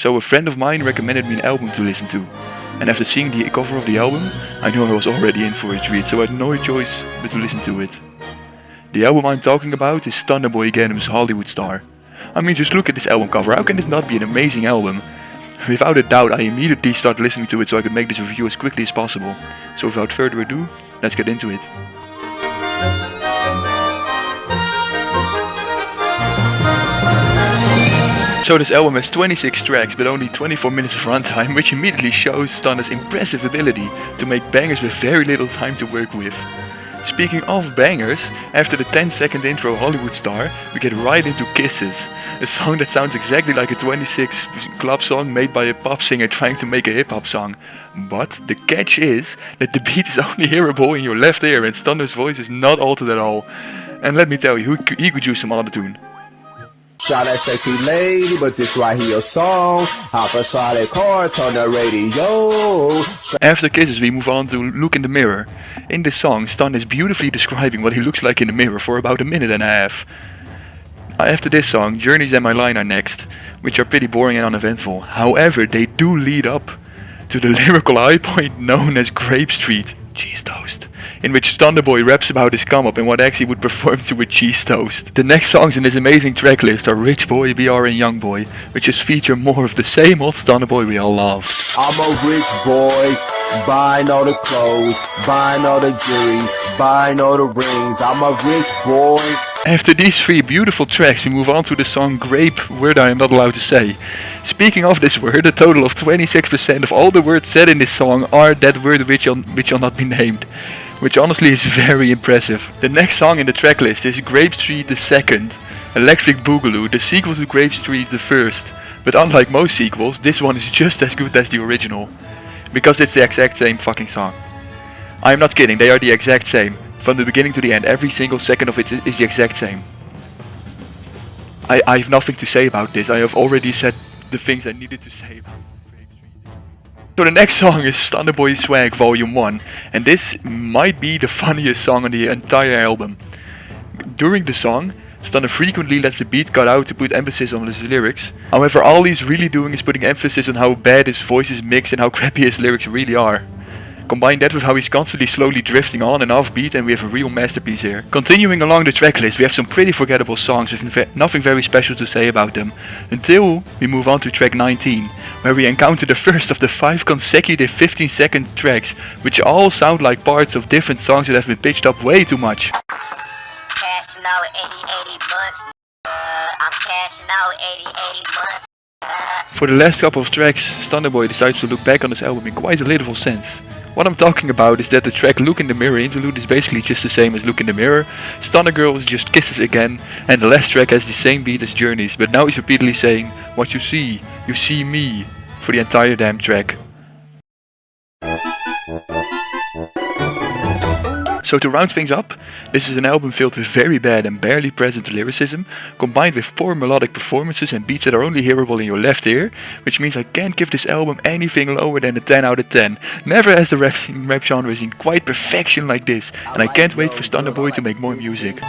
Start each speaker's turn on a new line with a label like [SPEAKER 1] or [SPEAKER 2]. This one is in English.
[SPEAKER 1] So a friend of mine recommended me an album to listen to. And after seeing the cover of the album, I knew I was already in for a treat, so I had no choice but to listen to it. The album I'm talking about is Stunna Gangnam's Hollywood Star. I mean, just look at this album cover, how can this not be an amazing album? Without a doubt, I immediately started listening to it so I could make this review as quickly as possible. So without further ado, let's get into it. So this album has 26 tracks but only 24 minutes of runtime, which immediately shows Stunna's impressive ability to make bangers with very little time to work with. Speaking of bangers, after the 10-second intro Hollywood Star, we get right into Kisses, a song that sounds exactly like a 26 club song made by a pop singer trying to make a hip hop song. But the catch is that the beat is only hearable in your left ear and Stunna's voice is not altered at all. And let me tell you, he could use some autotune.
[SPEAKER 2] Shot that sexy lady, but this right here song. Hop inside that car, turn the radio.
[SPEAKER 1] After Kisses we move on to Look in the Mirror. In this song, Stunna is beautifully describing what he looks like in the mirror for about a minute and a half. After this song, Journeys and My Line are next, which are pretty boring and uneventful. However, they do lead up to the lyrical high point known as Grape Street, cheese toast, in which Stunna Boy raps about his come up and what actually would perform to a cheese toast. The next songs in this amazing track list are Rich Boy, BR and Young Boy, which just feature more of the same old Stunna Boy we all love.
[SPEAKER 2] I'm a rich boy, buying all the clothes, buying all the jewelry, buying all the rings. I'm a rich boy.
[SPEAKER 1] After these three beautiful tracks we move on to the song Grape, word I am not allowed to say. Speaking of this word, a total of 26% of all the words said in this song are that word which shall not be named, which honestly is very impressive. The next song in the track list is Grape Street the Second, Electric Boogaloo, the sequel to Grape Street the First, but unlike most sequels, this one is just as good as the original, because it's the exact same fucking song. I am not kidding, they are the exact same. From the beginning to the end, every single second of it is the exact same. I have nothing to say about this. I have already said the things I needed to say about Grape Street. So the next song is Stunna Boy Swag Volume 1, and this might be the funniest song on the entire album. During the song, Stunna frequently lets the beat cut out to put emphasis on his lyrics. However, all he's really doing is putting emphasis on how bad his voice is mixed and how crappy his lyrics really are. Combine that with how he's constantly slowly drifting on and off beat and we have a real masterpiece here. Continuing along the track list, we have some pretty forgettable songs with nothing very special to say about them, until we move on to track 19, where we encounter the first of the 5 consecutive 15-second tracks, which all sound like parts of different songs that have been pitched up way too much.
[SPEAKER 3] Cashing out 80 months. I'm cashing out 80 months.
[SPEAKER 1] For the last couple of tracks, Stunna Boy decides to look back on this album in quite a literal sense. What I'm talking about is that the track Look in the Mirror interlude is basically just the same as Look in the Mirror, Stunna Girl is just Kisses again, and the last track has the same beat as Journeys, but now he's repeatedly saying, what you see me, for the entire damn track. So to round things up, this is an album filled with very bad and barely present lyricism, combined with poor melodic performances and beats that are only hearable in your left ear, which means I can't give this album anything lower than a 10 out of 10. Never has the rap genre seen quite perfection like this, and I can't wait for Stunna Boy to make more music.